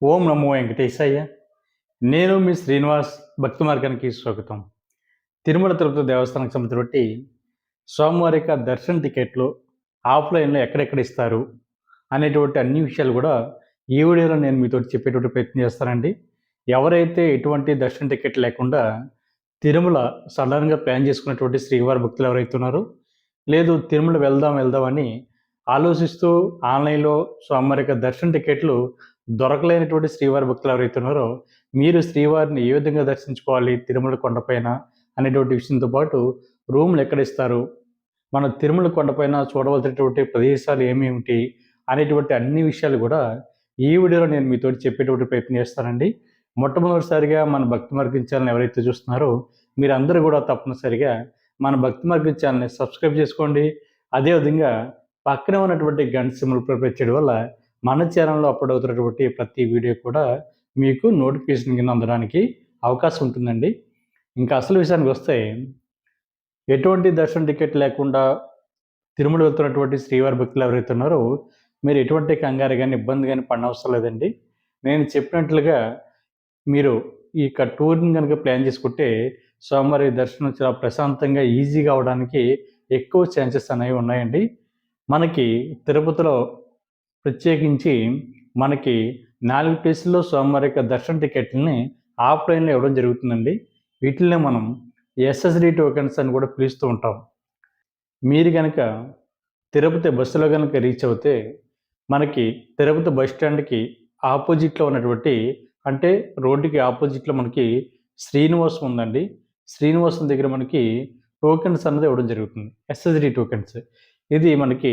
ఓం నమో వెంకటేశయ్య. నేను మీ శ్రీనివాస్. భక్తి మార్గానికి స్వాగతం. తిరుమల తిరుపతి దేవస్థానం సంబంధించి బట్టి స్వామివారి యొక్క దర్శన టికెట్లు ఆఫ్లైన్లో ఎక్కడెక్కడ ఇస్తారు అనేటువంటి అన్ని విషయాలు కూడా ఈ వీడియోలో నేను మీతో చెప్పేటువంటి ప్రయత్నం చేస్తానండి. ఎవరైతే ఎటువంటి దర్శన టికెట్ లేకుండా తిరుమల సడన్గా ప్లాన్ చేసుకున్నటువంటి శ్రీవారి భక్తులు ఎవరైతే ఉన్నారో, లేదు తిరుమల వెళ్దాం అని ఆలోచిస్తూ ఆన్లైన్లో స్వామివారి యొక్క దర్శన టికెట్లు దొరకలేనటువంటి శ్రీవారి భక్తులు ఎవరైతే ఉన్నారో, మీరు శ్రీవారిని ఏ విధంగా దర్శించుకోవాలి తిరుమల కొండపైన అనేటువంటి విషయంతో పాటు రూమ్లు ఎక్కడ ఇస్తారు, మన తిరుమల కొండపైన చూడవలసినటువంటి ప్రదేశాలు ఏమేమిటి అనేటువంటి అన్ని విషయాలు కూడా ఈ వీడియోలో నేను మీతో చెప్పేటువంటి ప్రయత్నం చేస్తానండి. మొట్టమొదటిసారిగా మన భక్తి మార్గం ఛానల్ ఎవరైతే చూస్తున్నారో మీరందరూ కూడా తప్పనిసరిగా మన భక్తి మార్గం ఛానల్ని సబ్స్క్రైబ్ చేసుకోండి. అదేవిధంగా పక్కనే ఉన్నటువంటి గంట సింబల్ ప్రెస్ చేయడం వల్ల మన ఛానల్లో అప్లోడ్ అవుతున్నటువంటి ప్రతి వీడియో కూడా మీకు నోటిఫికేషన్ కింద అందడానికి అవకాశం ఉంటుందండి. ఇంకా అసలు విషయానికి వస్తే, ఎటువంటి దర్శన టికెట్ లేకుండా తిరుమల వెళ్తున్నటువంటి శ్రీవారి భక్తులు ఎవరైతే ఉన్నారో మీరు ఎటువంటి కంగారు కానీ ఇబ్బంది కానీ పడనవసరం లేదండి. నేను చెప్పినట్లుగా మీరు ఈ యొక్క టూర్ని కనుక ప్లాన్ చేసుకుంటే స్వామివారి దర్శనం చాలా ప్రశాంతంగా ఈజీగా అవడానికి ఎక్కువ ఛాన్సెస్ అనేవి ఉన్నాయండి. మనకి తిరుపతిలో ప్రత్యేకించి మనకి 4 ప్లేసుల్లో స్వామివారి యొక్క దర్శన టికెట్లని ఆఫ్లైన్లో ఇవ్వడం జరుగుతుందండి. వీటిల్ని మనం ఎస్ఎస్డి టోకెన్స్ అని కూడా పిలుస్తూ ఉంటాం. మీరు కనుక తిరుపతి బస్సులో కనుక రీచ్ అవుతే మనకి తిరుపతి బస్ స్టాండ్కి ఆపోజిట్లో ఉన్నటువంటి, అంటే రోడ్డుకి ఆపోజిట్లో మనకి శ్రీనివాసం ఉందండి. శ్రీనివాసం దగ్గర మనకి టోకెన్స్ అన్నది ఇవ్వడం జరుగుతుంది, ఎస్ఎస్డి టోకెన్స్. ఇది మనకి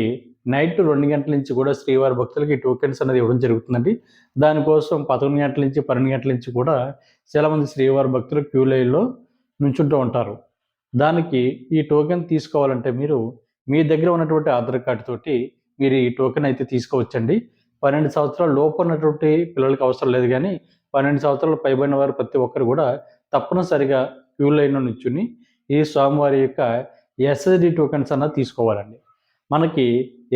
నైట్ 2 గంటల నుంచి కూడా శ్రీవారి భక్తులకి టోకెన్స్ అనేది ఇవ్వడం జరుగుతుందండి. దానికోసం 11 గంటల నుంచి 12 గంటల నుంచి కూడా చాలామంది శ్రీవారి భక్తులు క్యూ లైన్లో నుంచుంటూ ఉంటారు. దానికి ఈ టోకెన్ తీసుకోవాలంటే మీరు మీ దగ్గర ఉన్నటువంటి ఆధార్ కార్డు తోటి మీరు ఈ టోకెన్ అయితే తీసుకోవచ్చండి. 12 సంవత్సరాల లోపు ఉన్నటువంటి పిల్లలకి అవసరం లేదు, కానీ 12 సంవత్సరాలు పైబడిన వారు ప్రతి ఒక్కరు కూడా తప్పనిసరిగా క్యూ లైన్లో నుంచుని ఈ స్వామివారి యొక్క ఎస్ఎస్డి టోకెన్స్ అన్నది తీసుకోవాలండి. మనకి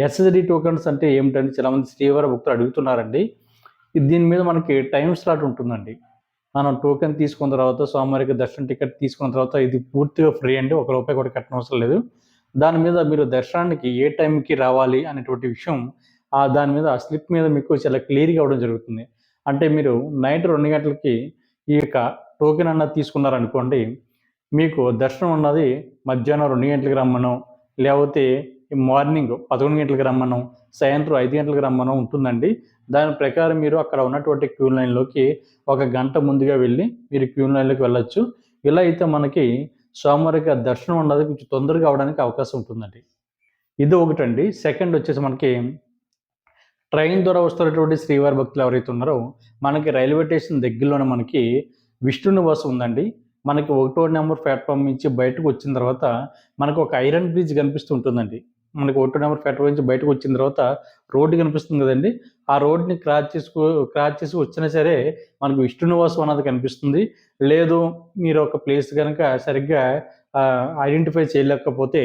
ఎస్ఎస్డి టోకెన్స్ అంటే ఏమిటని చాలామంది శ్రీవారి భక్తులు అడుగుతున్నారండి. దీని మీద మనకి టైం స్లాట్ ఉంటుందండి. మనం టోకెన్ తీసుకున్న తర్వాత స్వామివారికి దర్శన టికెట్ తీసుకున్న తర్వాత ఇది పూర్తిగా ఫ్రీ అండి, ₹1 కూడా కట్టనవసరం లేదు. దాని మీద మీరు దర్శనానికి ఏ టైంకి రావాలి అనేటువంటి విషయం దాని మీద ఆ స్లిప్ మీద మీకు చాలా క్లియర్గా అవ్వడం జరుగుతుంది. అంటే మీరు నైట్ 2 గంటలకి ఈ యొక్క టోకెన్ అన్నది తీసుకున్నారనుకోండి, మీకు దర్శనం ఉన్నది మధ్యాహ్నం 2 గంటలకు రమ్మనో, లేకపోతే మార్నింగ్ 11 గంటలకు రమ్మనో, సాయంత్రం 5 గంటలకు రమ్మనో ఉంటుందండి. దాని ప్రకారం మీరు అక్కడ ఉన్నటువంటి క్యూ లైన్లోకి 1 గంట ముందుగా వెళ్ళి మీరు క్యూ లైన్లోకి వెళ్ళొచ్చు. ఇలా అయితే మనకి స్వామివారికి దర్శనం ఉన్నది కొంచెం తొందరగా అవడానికి అవకాశం ఉంటుందండి. ఇది ఒకటండి. సెకండ్ వచ్చేసి మనకి ట్రైన్ ద్వారా వస్తున్నటువంటి శ్రీవారి భక్తులు ఎవరైతే ఉన్నారో మనకి రైల్వే స్టేషన్ దగ్గరలోనే మనకి విష్ణు నివాసం ఉందండి. మనకి 1వ నెంబర్ ప్లాట్ఫామ్ నుంచి బయటకు వచ్చిన తర్వాత మనకు ఒక ఐరన్ బ్రిడ్జ్ కనిపిస్తూ ఉంటుందండి. మనకి 1వ నెంబర్ ప్లాట్ఫామ్ నుంచి బయటకు వచ్చిన తర్వాత రోడ్డు కనిపిస్తుంది కదండి. ఆ రోడ్డుని క్రాస్ చేసి వచ్చినా సరే మనకు విష్ణు నివాసం అన్నది కనిపిస్తుంది. లేదు మీరు ఒక ప్లేస్ కనుక సరిగ్గా ఐడెంటిఫై చేయలేకపోతే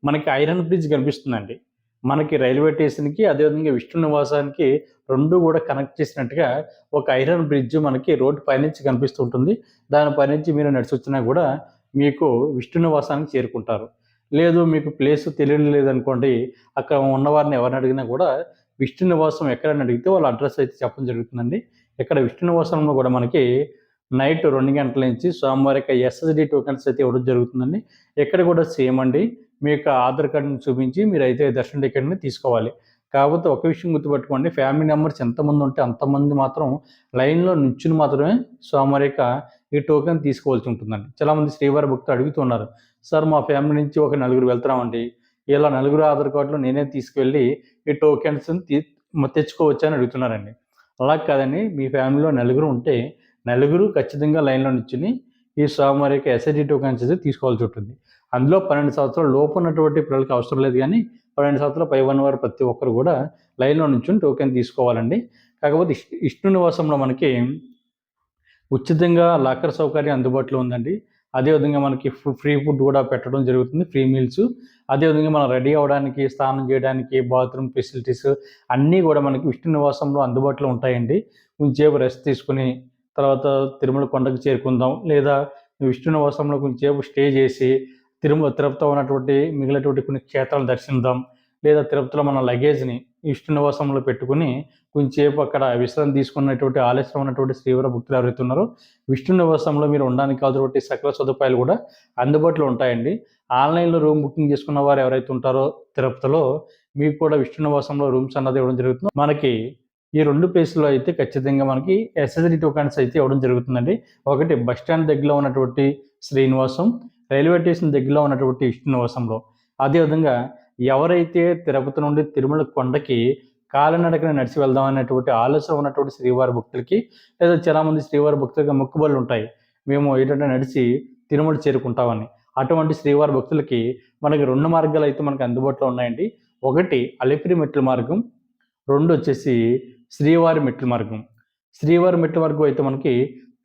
మనకి ఐరన్ బ్రిడ్జ్ కనిపిస్తుందండి. మనకి రైల్వే స్టేషన్కి అదేవిధంగా విష్ణు నివాసానికి 2 కూడా కనెక్ట్ చేసినట్టుగా ఒక ఐరన్ బ్రిడ్జ్ మనకి రోడ్డు పైనుంచి కనిపిస్తూ ఉంటుంది. దాని పైనుంచి మీరు నడిచి వచ్చినా కూడా మీకు విష్ణు నివాసానికి చేరుకుంటారు. లేదు మీకు ప్లేస్ తెలియడం లేదనుకోండి, అక్కడ ఉన్నవారిని ఎవరిని అడిగినా కూడా విష్ణు నివాసం ఎక్కడని అడిగితే వాళ్ళ అడ్రస్ అయితే చెప్పడం జరుగుతుందండి. ఇక్కడ విష్ణు నివాసంలో కూడా మనకి నైట్ 2 గంటల నుంచి స్వామివారి యొక్క ఎస్ఎస్డి టోకెన్స్ అయితే ఇవ్వడం జరుగుతుందండి. ఎక్కడ కూడా సేమ్ అండి. మీ యొక్క ఆధార్ కార్డుని చూపించి మీరైతే దర్శన టికెట్ని తీసుకోవాలి. కాకపోతే ఒక విషయం గుర్తుపెట్టుకోండి, ఫ్యామిలీ మెంబర్స్ ఎంతమంది ఉంటే అంతమంది మాత్రం లైన్లో నుంచుని మాత్రమే స్వామివారి యొక్క ఈ టోకెన్ తీసుకోవాల్సి ఉంటుందండి. చాలామంది శ్రీవారి భక్తులు అడుగుతున్నారు, సార్ మా ఫ్యామిలీ నుంచి ఒక 4 వెళ్తున్నామండి, ఇలా 4 ఆధార్ కార్డులు నేనే తీసుకువెళ్ళి ఈ టోకెన్స్ని తెచ్చుకోవచ్చా అని అడుగుతున్నారండి. అలా కాదండి, మీ ఫ్యామిలీలో 4 ఉంటే 4 ఖచ్చితంగా లైన్లో నుంచుని ఈ స్వామివారి యొక్క ఎస్ఎస్డి టోకెన్స్ అయితే తీసుకోవాల్సి ఉంటుంది. అందులో 12 సంవత్సరాల లోపు ఉన్నటువంటి పిల్లలకి అవసరం లేదు, కానీ 12 సంవత్సరాల పైబడిన వారు ప్రతి ఒక్కరు కూడా లైన్లో నుంచుని టోకెన్ తీసుకోవాలండి. కాకపోతే విష్ణు నివాసంలో మనకి ఉచితంగా లాకర్ సౌకర్యం అందుబాటులో ఉందండి. అదేవిధంగా మనకి ఫ్రీ ఫుడ్ కూడా పెట్టడం జరుగుతుంది, ఫ్రీ మీల్స్. అదేవిధంగా మనం రెడీ అవ్వడానికి, స్నానం చేయడానికి, బాత్రూమ్ ఫెసిలిటీస్ అన్నీ కూడా మనకి విష్ణు నివాసంలో అందుబాటులో ఉంటాయండి. కొంచెంసేపు రెస్ట్ తీసుకుని తర్వాత తిరుమల కొండకు చేరుకుందాం, లేదా విష్ణు నివాసంలో కొంచెంసేపు స్టే చేసి తిరుపతిలో ఉన్నటువంటి మిగిలినటువంటి కొన్ని క్షేత్రాలు దర్శిద్దాం, లేదా తిరుపతిలో మన లగేజ్ని విష్ణు నివాసంలో పెట్టుకుని కొంచెంసేపు అక్కడ విశ్రాంతి తీసుకున్నటువంటి ఆలస్యం ఉన్నటువంటి శ్రీవారి భక్తులు ఎవరైతే ఉన్నారో విష్ణు నివాసంలో మీరు ఉండడానికి కావాల్సినటువంటి సకల సదుపాయాలు కూడా అందుబాటులో ఉంటాయండి. ఆన్లైన్లో రూమ్ బుకింగ్ చేసుకున్న వారు ఎవరైతే ఉంటారో తిరుపతిలో మీకు కూడా విష్ణు నివాసంలో రూమ్స్ అన్నది ఇవ్వడం జరుగుతుంది. మనకి ఈ 2 ప్లేసుల్లో అయితే ఖచ్చితంగా మనకి ఎస్ఎస్డి టోకన్స్ అయితే ఇవ్వడం జరుగుతుందండి. ఒకటి బస్ స్టాండ్ దగ్గరలో ఉన్నటువంటి శ్రీనివాసం, రైల్వే స్టేషన్ దగ్గరలో ఉన్నటువంటి విష్ణు నివాసంలో. అదేవిధంగా ఎవరైతే తిరుపతి నుండి తిరుమల కొండకి కాలినడకన నడిచి వెళ్దాం అనేటువంటి ఆలోచన ఉన్నటువంటి శ్రీవారి భక్తులకి, లేదా చాలామంది శ్రీవారి భక్తులకి మొక్కుబడులు ఉంటాయి, మేము ఏంటంటే నడిచి తిరుమల చేరుకుంటామని. అటువంటి శ్రీవారి భక్తులకి మనకి 2 మార్గాలు అయితే మనకి అందుబాటులో ఉన్నాయండి. ఒకటి అలిపిరి మెట్ల మార్గం, 2 వచ్చేసి శ్రీవారి మెట్ల మార్గం. శ్రీవారి మెట్ల మార్గం అయితే మనకి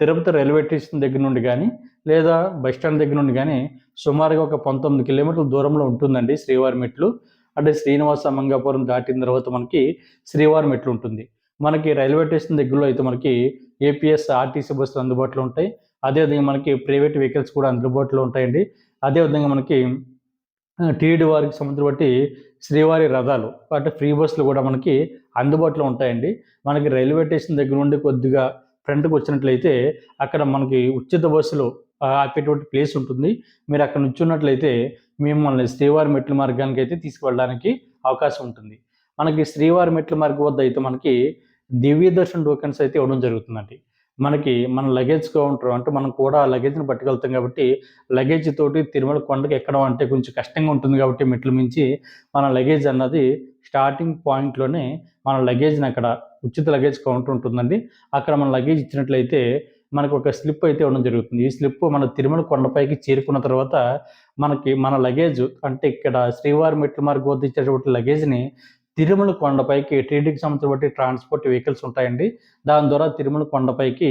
తిరుపతి రైల్వే స్టేషన్ దగ్గర నుండి కానీ, లేదా బస్ స్టాండ్ దగ్గర నుండి కానీ సుమారుగా ఒక 19 కిలోమీటర్ల దూరంలో ఉంటుందండి శ్రీవారి మెట్లు. అంటే శ్రీనివాస మంగాపురం దాటిన తర్వాత మనకి శ్రీవారి మెట్లు ఉంటుంది. మనకి రైల్వే స్టేషన్ దగ్గరలో అయితే మనకి ఏపీఎస్ ఆర్టీసీ బస్సులు అందుబాటులో ఉంటాయి. అదేవిధంగా మనకి ప్రైవేట్ వెహికల్స్ కూడా అందుబాటులో ఉంటాయండి. అదేవిధంగా మనకి టీడీ వారికి సంబంధించి బట్టి శ్రీవారి రథాలు అంటే ఫ్రీ బస్సులు కూడా మనకి అందుబాటులో ఉంటాయండి. మనకి రైల్వే స్టేషన్ దగ్గర నుండి కొద్దిగా ఫ్రంట్కి వచ్చినట్లయితే అక్కడ మనకి ఉచిత బస్సులు ఆపేటువంటి ప్లేస్ ఉంటుంది. మీరు అక్కడ నుంచున్నట్లయితే మిమ్మల్ని శ్రీవారి మెట్ల మార్గానికి అయితే తీసుకువెళ్ళడానికి అవకాశం ఉంటుంది. మనకి శ్రీవారి మెట్ల మార్గం వద్ద అయితే మనకి దివ్య దర్శన్ టోకెన్స్ అయితే ఇవ్వడం జరుగుతుందండి. మనకి మన లగేజ్ కౌంటర్ అంటే మనం కూడా లగేజ్ని పట్టుకెళ్తాం కాబట్టి లగేజ్ తోటి తిరుమల కొండకి ఎక్కడం అంటే కొంచెం కష్టంగా ఉంటుంది కాబట్టి మెట్లు మించి మన లగేజ్ అన్నది స్టార్టింగ్ పాయింట్లోనే మన లగేజ్ని అక్కడ ఉచిత లగేజ్ కౌంటర్ ఉంటుందండి. అక్కడ మన లగేజ్ ఇచ్చినట్లయితే మనకు ఒక స్లిప్ అయితే ఇవ్వడం జరుగుతుంది. ఈ స్లిప్ మన తిరుమల కొండపైకి చేరుకున్న తర్వాత మనకి మన లగేజ్ అంటే ఇక్కడ శ్రీవారి మెట్ల మార్గం వద్ద ఇచ్చేటువంటి లగేజ్ని తిరుమల కొండపైకి టీటీడీకి సంబంధించిన ట్రాన్స్పోర్ట్ వెహికల్స్ ఉంటాయండి. దాని ద్వారా తిరుమల కొండపైకి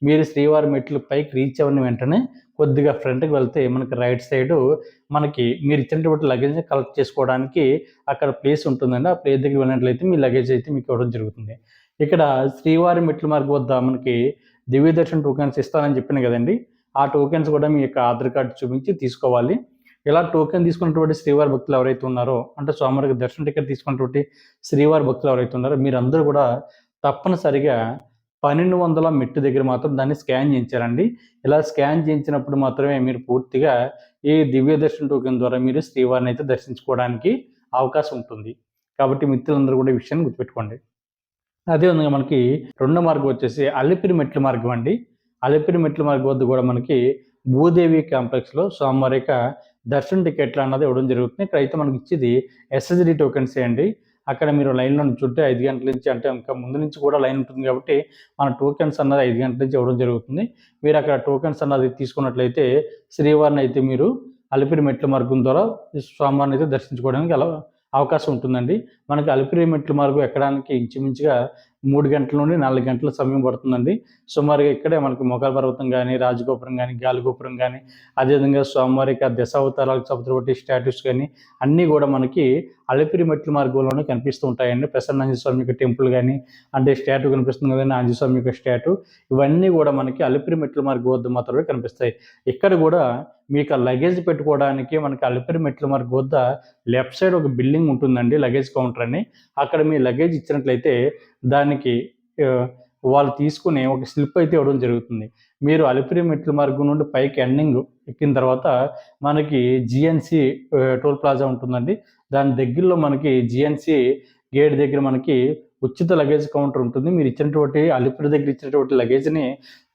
మీరు శ్రీవారి మెట్లు పైకి రీచ్ అవ్వని వెంటనే కొద్దిగా ఫ్రంట్కి వెళ్తే మనకి రైట్ సైడు మనకి మీరు ఇచ్చినటువంటి లగేజ్ని కలెక్ట్ చేసుకోవడానికి అక్కడ ప్లేస్ ఉంటుందండి. ఆ ప్లేస్ దగ్గర వెళ్ళినట్లయితే మీ లగేజ్ అయితే మీకు ఇవ్వడం జరుగుతుంది. ఇక్కడ శ్రీవారి మెట్ల మార్గం వద్ద మనకి దివ్య దర్శన్ టోకెన్స్ ఇస్తానని చెప్పాను కదండి. ఆ టోకెన్స్ కూడా మీ యొక్క ఆధార్ కార్డు చూపించి తీసుకోవాలి. ఇలా టోకెన్ తీసుకున్నటువంటి శ్రీవారి భక్తులు ఎవరైతే ఉన్నారో అంటే స్వామివారికి దర్శన టికెట్ తీసుకున్నటువంటి శ్రీవారి భక్తులు ఎవరైతే ఉన్నారో మీరందరూ కూడా తప్పనిసరిగా 1200 మెట్టు దగ్గర మాత్రం దాన్ని స్కాన్ చేయించారండి. ఇలా స్కాన్ చేయించినప్పుడు మాత్రమే మీరు పూర్తిగా ఈ దివ్య దర్శన టోకెన్ ద్వారా మీరు శ్రీవారిని అయితే దర్శించుకోవడానికి అవకాశం ఉంటుంది. కాబట్టి మిత్రులందరూ కూడా ఈ విషయాన్ని గుర్తుపెట్టుకోండి. అదేవిధంగా మనకి రెండో మార్గం వచ్చేసి అలిపిరి మెట్ల మార్గం అండి. అలిపిరి మెట్ల మార్గం వద్ద కూడా మనకి భూదేవి కాంప్లెక్స్లో స్వామివారి యొక్క దర్శన టికెట్లు అన్నది ఇవ్వడం జరుగుతుంది. ఇక్కడైతే మనకి ఇచ్చేది ఎస్ఎస్డి టోకెన్సే అండి. అక్కడ మీరు లైన్లో నుంచుంటే 5 గంటల నుంచి అంటే ఇంకా ముందు నుంచి కూడా లైన్ ఉంటుంది కాబట్టి మన టోకెన్స్ అన్నది 5 గంటల నుంచి ఇవ్వడం జరుగుతుంది. మీరు అక్కడ టోకెన్స్ అన్నది తీసుకున్నట్లయితే శ్రీవారిని అయితే మీరు అలిపిరి మెట్ల మార్గం ద్వారా స్వామివారిని అయితే దర్శించుకోవడానికి అవకాశం ఉంటుందండి. మనకి అలిపిరి మెట్ల మార్గం ఎక్కడానికి ఇంచుమించుగా 3 గంటల నుండి 4 గంటల సమయం పడుతుందండి. సుమారుగా ఇక్కడే మనకి మొగల్ పర్వతం కానీ, రాజగోపురం కానీ, గాలిగోపురం కానీ, అదేవిధంగా స్వామివారి యొక్క దశావతారాలకు సంబంధించిన స్టాట్యూస్ కానీ అన్నీ కూడా మనకి అలిపిరి మెట్ల మార్గంలోనే కనిపిస్తూ ఉంటాయండి. ప్రసన్నాంజనేయ స్వామి యొక్క టెంపుల్ కానీ అంటే స్టాట్యూ కనిపిస్తుంది కదండి, ఆంజనేయ స్వామి యొక్క స్టాట్యూ, ఇవన్నీ కూడా మనకి అలిపిరి మెట్ల మార్గం వద్ద మాత్రమే కనిపిస్తాయి. ఇక్కడ కూడా మీకు లగేజ్ పెట్టుకోవడానికి మనకి అలిపిరి మెట్ల మార్గం వద్ద లెఫ్ట్ సైడ్ ఒక బిల్డింగ్ ఉంటుందండి, లగేజ్ కౌంటర్ అని. అక్కడ మీ లగేజ్ ఇచ్చినట్లయితే దానికి వాళ్ళు తీసుకుని ఒక స్లిప్ అయితే ఇవ్వడం జరుగుతుంది. మీరు అలిపిరి మెట్ల మార్గం నుండి పైకి ఎండింగ్ ఎక్కిన తర్వాత మనకి జిఎన్సి టోల్ ప్లాజా ఉంటుందండి. దాని దగ్గరలో మనకి జిఎన్సి గేట్ దగ్గర మనకి ఉచిత లగేజ్ కౌంటర్ ఉంటుంది. మీరు ఇచ్చినటువంటి అలిపిరి దగ్గర ఇచ్చినటువంటి లగేజ్ని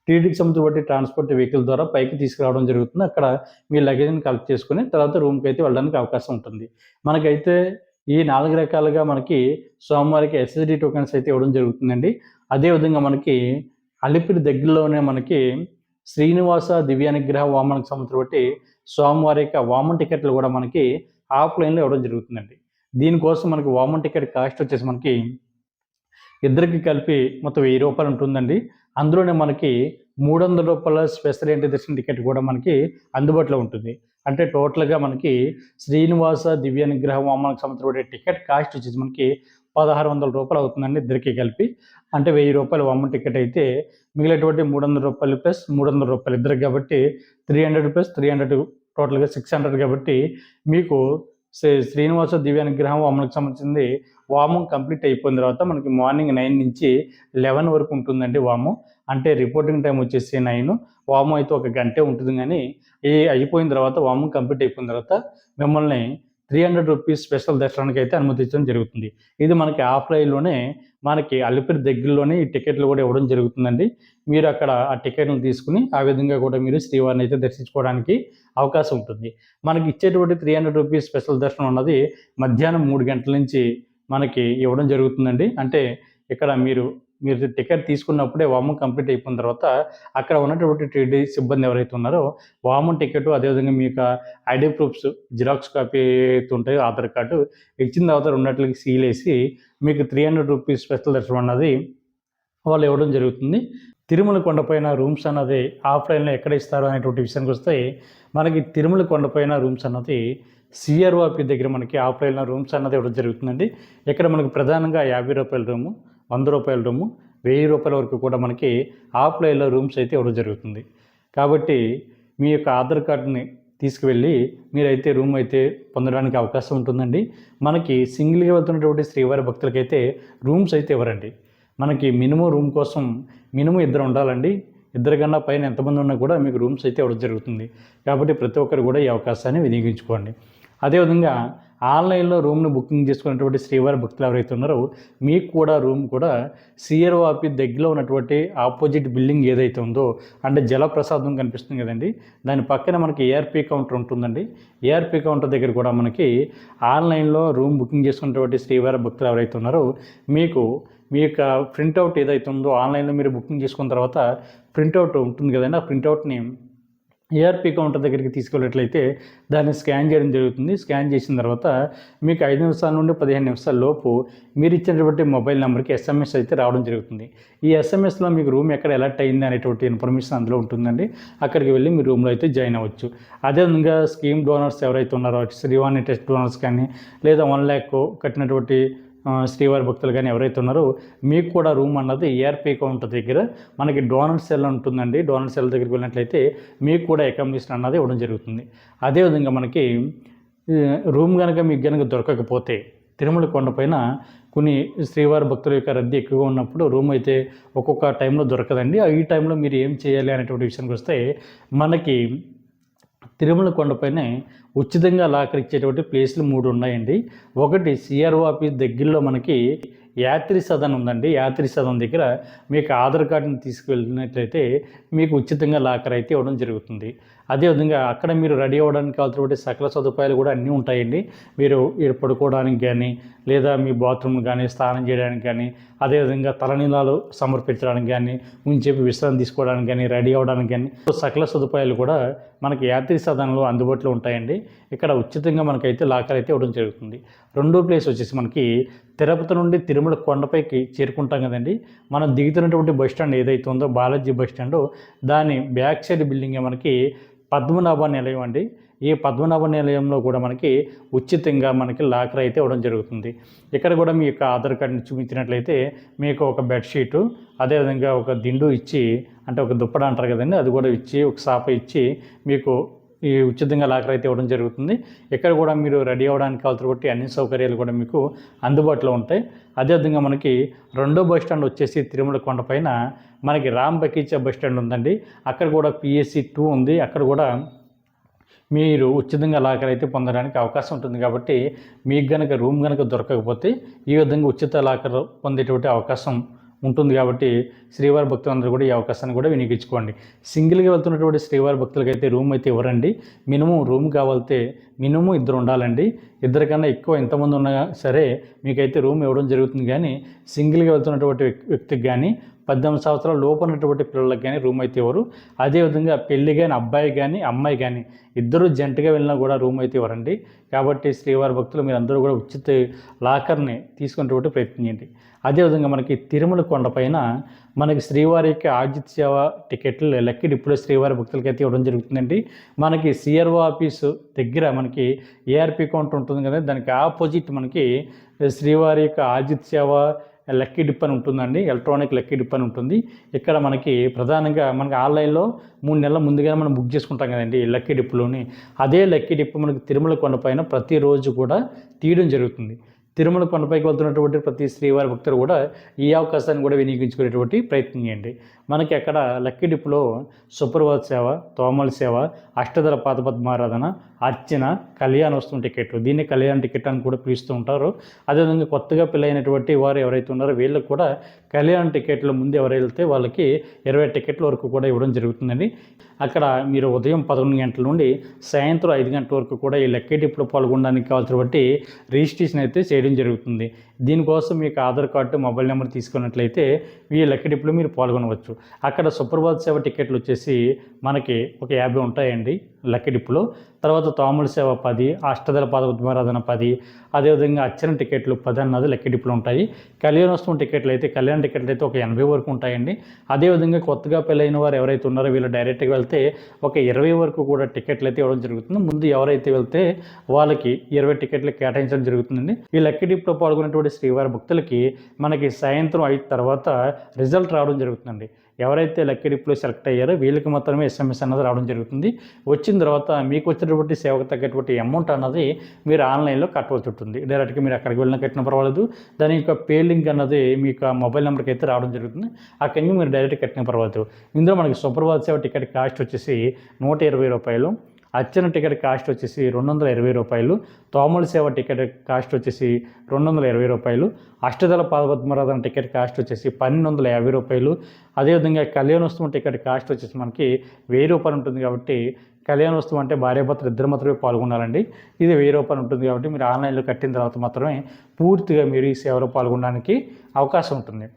టీటీడీకి సంబంధించిన ట్రాన్స్పోర్ట్ వెహికల్ ద్వారా పైకి తీసుకురావడం జరుగుతుంది. అక్కడ మీ లగేజ్ని కలెక్ట్ చేసుకుని తర్వాత రూమ్కి అయితే వెళ్ళడానికి అవకాశం ఉంటుంది. మనకైతే ఈ 4 రకాలుగా మనకి స్వామివారికి ఎస్ఎస్డి టోకెన్స్ అయితే ఇవ్వడం జరుగుతుందండి. అదేవిధంగా మనకి అలిపిరి దగ్గరలోనే మనకి శ్రీనివాస దివ్యానుగ్రహ వామనకు సంబంధించి స్వామివారి యొక్క వామన్ టికెట్లు కూడా మనకి ఆఫ్లైన్లో ఇవ్వడం జరుగుతుందండి. దీనికోసం మనకి వామన్ టికెట్ కాస్ట్ వచ్చేసి మనకి ఇద్దరికి కలిపి మొత్తం 1000 రూపాయలు ఉంటుందండి. అందులోనే మనకి రూ. 300 స్పెషల్ ఎంట్రీ దర్శనం టికెట్ కూడా మనకి అందుబాటులో ఉంటుంది. అంటే టోటల్గా మనకి శ్రీనివాస దివ్యానుగ్రహ వామనకు సంబంధించిన టికెట్ కాస్ట్ వచ్చేసి మనకి రూ. 1,600 అవుతుందండి ఇద్దరికి కలిపి. అంటే రూ. 1,000 వామన్ టికెట్ అయితే మిగిలినటువంటి రూ. 300 ప్లస్ రూ. 300 ఇద్దరికి కాబట్టి 300 ప్లస్ 300 టోటల్గా 600 కాబట్టి మీకు శ్రీనివాస దివ్యానుగ్రహం వామనకు సంబంధించింది వామం కంప్లీట్ అయిపోయిన తర్వాత మనకి మార్నింగ్ 9 నుంచి 11 వరకు ఉంటుందండి వాము. అంటే రిపోర్టింగ్ టైం వచ్చేసి 9, వాము అయితే ఒక గంటే ఉంటుంది. కానీ అయిపోయిన తర్వాత వాము కంప్లీట్ అయిపోయిన తర్వాత మిమ్మల్ని రూ. 300 స్పెషల్ దర్శనానికి అయితే అనుమతించడం జరుగుతుంది. ఇది మనకి ఆఫ్లైన్లోనే మనకి అలిపిరి దగ్గరలోనే ఈ టికెట్లు కూడా ఇవ్వడం జరుగుతుందండి. మీరు అక్కడ ఆ టికెట్ను తీసుకుని ఆ విధంగా కూడా మీరు శ్రీవారిని అయితే దర్శించుకోవడానికి అవకాశం ఉంటుంది. మనకి ఇచ్చేటువంటి రూ. 300 స్పెషల్ దర్శనం అన్నది మధ్యాహ్నం 3 గంటల నుంచి మనకి ఇవ్వడం జరుగుతుందండి. అంటే ఇక్కడ మీరు టికెట్ తీసుకున్నప్పుడే వామం కంప్లీట్ అయిపోయిన తర్వాత అక్కడ ఉన్నటువంటి టీటీ సిబ్బంది ఎవరైతే ఉన్నారో వామం టికెట్ అదేవిధంగా మీ యొక్క ఐడి ప్రూఫ్స్ జిరాక్స్ కాపీ అయితే ఉంటాయో ఆధార్ కార్డు ఇచ్చిన తర్వాత ఉన్నట్లకి సీల్ వేసి మీకు రూ. 300 స్పెషల్ దర్శనం అన్నది వాళ్ళు ఇవ్వడం జరుగుతుంది. తిరుమల కొండపైన రూమ్స్ అన్నది ఆఫ్లైన్లో ఎక్కడ ఇస్తారు అనేటువంటి విషయానికి వస్తే మనకి తిరుమల కొండపైన రూమ్స్ అన్నది సిఆర్ఓపి దగ్గర మనకి ఆఫ్లైన్లో రూమ్స్ అన్నది ఇవ్వడం జరుగుతుందండి. ఇక్కడ మనకు ప్రధానంగా రూ. 50 రూము, రూ. 100 రూము, రూ. 1000 వరకు కూడా మనకి ఆఫ్లైన్లో రూమ్స్ అయితే ఇవ్వడం జరుగుతుంది. కాబట్టి మీ యొక్క ఆధార్ కార్డుని తీసుకువెళ్ళి మీరైతే రూమ్ అయితే పొందడానికి అవకాశం ఉంటుందండి. మనకి సింగిల్గా వెళ్తున్నటువంటి శ్రీవారి భక్తులకైతే రూమ్స్ అయితే ఇవ్వరండి. మనకి మినిమం రూమ్ కోసం మినిమం 2 ఉండాలండి. 2 కన్నా పైన ఎంతమంది ఉన్నా కూడా మీకు రూమ్స్ అయితే ఇవ్వడం జరుగుతుంది. కాబట్టి ప్రతి ఒక్కరు కూడా ఈ అవకాశాన్ని వినియోగించుకోండి. అదేవిధంగా ఆన్లైన్లో రూమ్ను బుకింగ్ చేసుకున్నటువంటి శ్రీవారి భక్తులు ఎవరైతే ఉన్నారో మీకు కూడా రూమ్ కూడా సిఆర్ఓ ఆఫీస్ దగ్గరలో ఉన్నటువంటి ఆపోజిట్ బిల్డింగ్ ఏదైతే ఉందో అంటే జలప్రసాదం కనిపిస్తుంది కదండి, దాని పక్కన మనకి ఏఆర్పీ కౌంటర్ ఉంటుందండి. ఏఆర్పీ కౌంటర్ దగ్గర కూడా మనకి ఆన్లైన్లో రూమ్ బుకింగ్ చేసుకున్నటువంటి శ్రీవారి భక్తులు ఎవరైతే ఉన్నారో మీకు మీ యొక్క ప్రింట్అవుట్ ఏదైతే ఉందో ఆన్లైన్లో మీరు బుకింగ్ చేసుకున్న తర్వాత ప్రింట్అవుట్ ఉంటుంది కదండి, ఆ ప్రింట్అవుట్ని ఏఆర్పీ కౌంటర్ దగ్గరికి తీసుకెళ్ళినట్లయితే దాన్ని స్కాన్ చేయడం జరుగుతుంది. స్కాన్ చేసిన తర్వాత మీకు 5 నిమిషాల నుండి 15 నిమిషాల లోపు మీరు ఇచ్చినటువంటి మొబైల్ నెంబర్కి ఎస్ఎంఎస్ అయితే రావడం జరుగుతుంది. ఈ ఎస్ఎంఎస్లో మీకు రూమ్ ఎక్కడ ఎలర్ట్ అయింది అనేటువంటి ఇన్ఫర్మేషన్ అందులో ఉంటుందండి. అక్కడికి వెళ్ళి మీ రూమ్లో అయితే జాయిన్ అవ్వచ్చు. అదేవిధంగా స్కీమ్ డోనర్స్ ఎవరైతే ఉన్నారో శ్రీవాణి టెస్ట్ డోనర్స్ కానీ లేదా 1 lakh కట్టినటువంటి శ్రీవారి భక్తులు కానీ ఎవరైతే ఉన్నారో మీకు కూడా రూమ్ అన్నది ఏఆర్పీ కౌంటర్ దగ్గర మనకి డోనర్ సెల్ ఉంటుందండి. డోనర్ సెల్ దగ్గరికి వెళ్ళినట్లయితే మీకు కూడా అకామిడేషన్ అన్నది ఇవ్వడం జరుగుతుంది. అదేవిధంగా మనకి రూమ్ కనుక మీకు కనుక దొరకకపోతే తిరుమల కొండపైన కొన్ని శ్రీవారి భక్తుల యొక్క రద్దీ ఎక్కువగా ఉన్నప్పుడు రూమ్ అయితే ఒక్కొక్క టైంలో దొరకదండి. ఈ టైంలో మీరు ఏం చేయాలి అనేటువంటి విషయానికి వస్తే మనకి తిరుమల కొండపైనే ఉచితంగా లాకర్ ఇచ్చేటువంటి ప్లేస్లు 3 ఉన్నాయండి. ఒకటి సిఆర్ఓ ఆఫీస్ దగ్గరలో మనకి యాత్రి సదన్ ఉందండి. యాత్రి సదన్ దగ్గర మీకు ఆధార్ కార్డుని తీసుకువెళ్ళినట్లయితే మీకు ఉచితంగా లాకర్ అయితే ఇవ్వడం జరుగుతుంది. అదేవిధంగా అక్కడ మీరు రెడీ అవ్వడానికి కావాల్సినటువంటి సకల సదుపాయాలు కూడా అన్నీ ఉంటాయండి. మీరు పడుకోవడానికి కానీ లేదా మీ బాత్రూమ్ కానీ స్నానం చేయడానికి కానీ అదేవిధంగా తలనీలాలు సమర్పించడానికి కానీ ఉంచేపు విశ్రాంతి తీసుకోవడానికి కానీ రెడీ అవ్వడానికి కానీ సకల సదుపాయాలు కూడా మనకి యాత్రి సదనంలో అందుబాటులో ఉంటాయండి. ఇక్కడ ఉచితంగా మనకైతే లాకర్ అయితే ఇవ్వడం జరుగుతుంది. రెండో ప్లేస్ వచ్చేసి మనకి తిరుపతి నుండి తిరుమల కొండపైకి చేరుకుంటాం కదండి, మనం దిగుతున్నటువంటి బస్ స్టాండ్ ఏదైతే ఉందో బాలాజీ బస్ స్టాండ్ దాని బ్యాక్ సైడ్ బిల్డింగే మనకి పద్మనాభ నిలయం అండి. ఈ పద్మనాభ నిలయంలో కూడా మనకి ఉచితంగా మనకి లాకర్ అయితే ఇవ్వడం జరుగుతుంది. ఇక్కడ కూడా మీ యొక్క ఆధార్ కార్డుని చూపించినట్లయితే మీకు ఒక బెడ్షీటు అదేవిధంగా ఒక దిండు ఇచ్చి అంటే ఒక దుప్పడ అంటారు కదండి, అది కూడా ఇచ్చి ఒక సాప ఇచ్చి మీకు ఈ ఉచితంగా లాకర్ అయితే ఇవ్వడం జరుగుతుంది. ఇక్కడ కూడా మీరు రెడీ అవ్వడానికి కావాల్సినటువంటి అన్ని సౌకర్యాలు కూడా మీకు అందుబాటులో ఉంటాయి. అదేవిధంగా మనకి రెండో బస్ స్టాండ్ వచ్చేసి తిరుమల కొండపైన మనకి రామ్ బకీచా బస్ స్టాండ్ ఉందండి. అక్కడ కూడా PSC 2 ఉంది. అక్కడ కూడా మీరు ఉచితంగా లాకర్ అయితే పొందడానికి అవకాశం ఉంటుంది. కాబట్టి మీకు కనుక రూమ్ కనుక దొరకకపోతే ఈ విధంగా ఉచిత లాకర్ పొందేటువంటి అవకాశం ఉంటుంది. కాబట్టి శ్రీవారి భక్తులందరూ కూడా ఈ అవకాశాన్ని కూడా వినియోగించుకోండి. సింగిల్గా వెళ్తున్నటువంటి శ్రీవారి భక్తులకైతే రూమ్ అయితే ఇవ్వరండి. మినిమం రూమ్ కావాలితే మినిమం 2 ఉండాలండి. 2 కన్నా ఎక్కువ ఎంతమంది ఉన్నా సరే మీకైతే రూమ్ ఇవ్వడం జరుగుతుంది. కానీ సింగిల్గా వెళ్తున్నటువంటి వ్యక్తికి కానీ 18 సంవత్సరాల లోపు ఉన్నటువంటి పిల్లలకు కానీ రూమ్ అయితే ఇవ్వరు. అదేవిధంగా పెళ్లి కానీ అబ్బాయి కానీ అమ్మాయి కానీ ఇద్దరు జంటగా వెళ్ళినా కూడా రూమ్ అయితే ఇవ్వరండి. కాబట్టి శ్రీవారి భక్తులు మీరు అందరూ కూడా ఉచిత లాకర్ని తీసుకునేటువంటి ప్రయత్నం చేయండి. అదేవిధంగా మనకి తిరుమల కొండపైన మనకి శ్రీవారికి ఆజిత్ సేవ టికెట్లు లక్కీ డిప్పులో శ్రీవారి భక్తులకి అయితే ఇవ్వడం జరుగుతుందండి. మనకి సిఆర్ఓ ఆఫీసు దగ్గర మనకి ఏఆర్పి కౌంటర్ ఉంటుంది కదా, దానికి ఆపోజిట్ మనకి శ్రీవారి యొక్క ఆజిత్ సేవ లక్కీ డిప్ అని ఉంటుందండి. ఎలక్ట్రానిక్ లక్కీ డిప్ అని ఉంటుంది. ఇక్కడ మనకి ప్రధానంగా మనకి ఆన్లైన్లో 3 నెలల ముందుగానే మనం బుక్ చేసుకుంటాం కదండి లక్కీ డిప్లోని. అదే లక్కీ డిప్ మనకి తిరుమల కొండపైన ప్రతిరోజు కూడా తీయడం జరుగుతుంది. తిరుమల కొండపైకి వెళ్తున్నటువంటి ప్రతి శ్రీవారి భక్తులు కూడా ఈ అవకాశాన్ని కూడా వినియోగించుకునేటువంటి ప్రయత్నం చేయండి. మనకి అక్కడ లక్కీ డిప్లో సుప్రభాత సేవ, తోమల సేవ, అష్టదళ పాదపద్మారాధన, అర్చన, కళ్యాణోత్సవం టికెట్, దీన్ని కళ్యాణ టికెట్ అని కూడా పిలుస్తూ ఉంటారు. అదేవిధంగా కొత్తగా పెళ్ళైనటువంటి వారు ఎవరైతే ఉన్నారో వీళ్ళకి కూడా కళ్యాణ టికెట్లు ముందు ఎవరు వెళ్తే వాళ్ళకి 20 టికెట్ల వరకు కూడా ఇవ్వడం జరుగుతుందండి. అక్కడ మీరు ఉదయం 11 గంటల నుండి సాయంత్రం 5 గంటల వరకు కూడా ఈ లక్కీ డిప్లో పాల్గొనడానికి కావాల్సినటువంటి రిజిస్ట్రేషన్ అయితే చేయడం జరుగుతుంది. దీనికోసం మీకు ఆధార్ కార్డు, మొబైల్ నెంబర్ తీసుకున్నట్లయితే ఈ లక్కీ డిప్లో మీరు పాల్గొనవచ్చు. అక్కడ సుప్రభాత సేవ టికెట్లు వచ్చేసి మనకి ఒక 50 ఉంటాయండి లక్కీ డిప్లో. తర్వాత తోమల సేవ 10, అష్టదళ పాదపద్మారాధన 10, అదేవిధంగా అర్చన టికెట్లు 10 అన్నది లక్కీ డిప్లో ఉంటాయి. కళ్యాణోత్సవం టికెట్లు అయితే కళ్యాణ టికెట్లు అయితే ఒక 80 వరకు ఉంటాయండి. అదేవిధంగా కొత్తగా పెళ్ళైన వారు ఎవరైతే ఉన్నారో వీళ్ళు డైరెక్ట్గా వెళ్తే ఒక 20 వరకు కూడా టికెట్లు అయితే ఇవ్వడం జరుగుతుంది. ముందు ఎవరైతే వెళ్తే వాళ్ళకి 20 టికెట్లు కేటాయించడం జరుగుతుందండి. ఈ లక్కీ డిప్లో పాల్గొనేటువంటి శ్రీవారి భక్తులకి మనకి సాయంత్రం 5 తర్వాత రిజల్ట్ రావడం జరుగుతుందండి. ఎవరైతే లక్కీ డిప్లో సెలెక్ట్ అయ్యారో వీళ్ళకి మాత్రమే ఎస్ఎంఎస్ అన్నది రావడం జరుగుతుంది. వచ్చిన తర్వాత మీకు వచ్చినటువంటి సేవకు తగ్గటువంటి అమౌంట్ అన్నది మీరు ఆన్లైన్లో కట్టవలసి ఉంటుంది. డైరెక్ట్గా మీరు అక్కడికి వెళ్ళిన కట్టిన పర్వాలేదు. దాని యొక్క పే లింక్ అన్నది మీకు మొబైల్ నెంబర్కి అయితే రావడం జరుగుతుంది. అక్కడి నుంచి మీరు డైరెక్ట్గా కట్టిన పర్వాలేదు. ఇందులో మనకి సుప్రభాత సేవ టికెట్ కాస్ట్ వచ్చేసి 120 రూపాయలు, అర్చన టికెట్ కాస్ట్ వచ్చేసి 220 రూపాయలు, తోమల సేవ టికెట్ కాస్ట్ వచ్చేసి 220 రూపాయలు, అష్టదళ పాదపద్మారాధన టికెట్ కాస్ట్ వచ్చేసి 1250 రూపాయలు. అదేవిధంగా కళ్యాణోత్సవం టికెట్ కాస్ట్ వచ్చేసి మనకి 1000 రూపాయలు ఉంటుంది. కాబట్టి కళ్యాణోత్సవం అంటే భార్యాభర్తలు ఇద్దరు మాత్రమే పాల్గొనాలండి. ఇది 1000 రూపాయలు ఉంటుంది. కాబట్టి మీరు ఆన్లైన్లో కట్టిన తర్వాత మాత్రమే పూర్తిగా మీరు ఈ సేవలో పాల్గొనడానికి అవకాశం ఉంటుంది.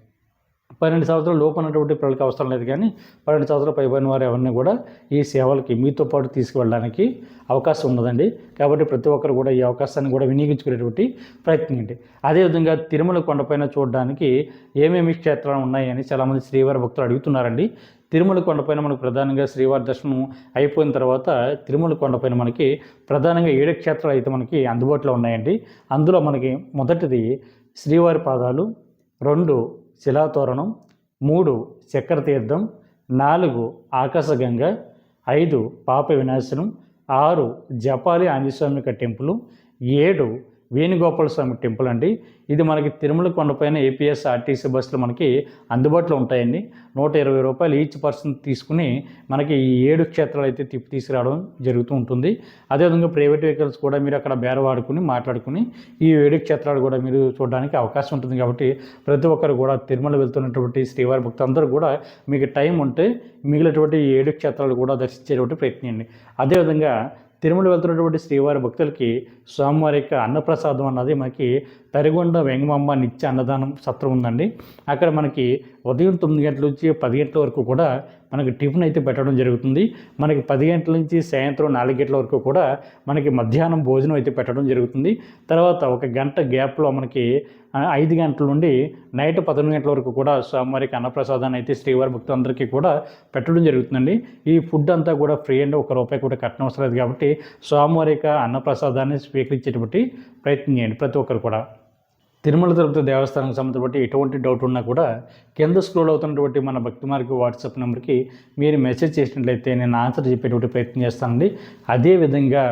12 సంవత్సరాల లోపు ఉన్నటువంటి పిల్లలకి అవసరం లేదు, కానీ 12 సంవత్సరాలు పైబడిన వారు ఎవరిని కూడా ఈ సేవలకి మీతో పాటు తీసుకువెళ్ళడానికి అవకాశం ఉన్నదండి. కాబట్టి ప్రతి ఒక్కరు కూడా ఈ అవకాశాన్ని కూడా వినియోగించుకునేటువంటి ప్రయత్నం ఏంటి. అదేవిధంగా తిరుమల కొండపైన చూడడానికి ఏమేమి క్షేత్రాలు ఉన్నాయని చాలామంది శ్రీవారి భక్తులు అడుగుతున్నారండి. తిరుమల కొండపైన మనకు ప్రధానంగా శ్రీవారి దర్శనం అయిపోయిన తర్వాత తిరుమల కొండపైన మనకి ప్రధానంగా 7 క్షేత్రాలు అయితే మనకి అందుబాటులో ఉన్నాయండి. అందులో మనకి మొదటిది శ్రీవారి పాదాలు, 2 శిలాతోరణం, 3 చక్ర తీర్థం, 4 ఆకాశగంగ, 5 పాప వినాశనం, 6 జపాలి ఆంజనేయస్వామి టెంపుల్, 7 వేణుగోపాల స్వామి టెంపుల్ అండి. ఇది మనకి తిరుమల కొండపైన ఏపీఎస్ ఆర్టీసీ బస్సులు మనకి అందుబాటులో ఉంటాయండి. 120 రూపాయలు ఈచ్ పర్సన్ తీసుకుని మనకి ఈ 7 క్షేత్రాలు అయితే తీసుకురావడం జరుగుతూ ఉంటుంది. అదేవిధంగా ప్రైవేట్ వెహికల్స్ కూడా మీరు అక్కడ బేరవాడుకుని మాట్లాడుకుని ఈ 7 క్షేత్రాలు కూడా మీరు చూడడానికి అవకాశం ఉంటుంది. కాబట్టి ప్రతి ఒక్కరు కూడా తిరుమల వెళ్తున్నటువంటి శ్రీవారి భక్తులందరూ కూడా మీకు టైం ఉంటే మిగిలినటువంటి 7 క్షేత్రాలు కూడా దర్శించేటువంటి ప్రయత్నించండి. అదేవిధంగా తిరుమల వెళ్తున్నటువంటి శ్రీవారి భక్తులకి స్వామివారి యొక్క అన్నప్రసాదం అన్నది మనకి తరిగొండ వెంగమాంబ నిత్య అన్నదానం సత్రం ఉందండి. అక్కడ మనకి ఉదయం 9 గంటల నుంచి 10 గంటల వరకు కూడా మనకి టిఫిన్ అయితే పెట్టడం జరుగుతుంది. మనకి 10 గంటల నుంచి సాయంత్రం 4 గంటల వరకు కూడా మనకి మధ్యాహ్నం భోజనం అయితే పెట్టడం జరుగుతుంది. తర్వాత 1 గంట గ్యాప్లో మనకి 5 గంటల నుండి నైట్ 11 గంటల వరకు కూడా స్వామివారికి అన్నప్రసాదాన్ని అయితే శ్రీవారి భక్తులందరికీ కూడా పెట్టడం జరుగుతుందండి. ఈ ఫుడ్ అంతా కూడా ఫ్రీ అండి, 1 రూపాయి కూడా కట్టనవసరం లేదు. కాబట్టి స్వామివారి యొక్క అన్నప్రసాదాన్ని స్వీకరించేటువంటి ప్రయత్నం చేయండి ప్రతి ఒక్కరు కూడా. తిరుమల తిరుపతి దేవస్థానానికి సంబంధించి ఎటువంటి డౌట్ ఉన్నా కూడా కింద స్క్రోల్ అవుతున్నటువంటి మన భక్తి మార్గ వాట్సాప్ నెంబర్కి మీరు మెసేజ్ చేసినట్లయితే నేను ఆన్సర్ చెప్పేటువంటి ప్రయత్నం చేస్తానండి. అదేవిధంగా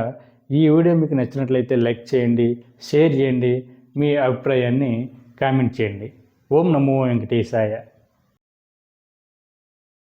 ఈ వీడియో మీకు నచ్చినట్లయితే లైక్ చేయండి, షేర్ చేయండి, మీ అభిప్రాయాన్ని కామెంట్ చేయండి. ఓం నమో వెంకటేశాయ.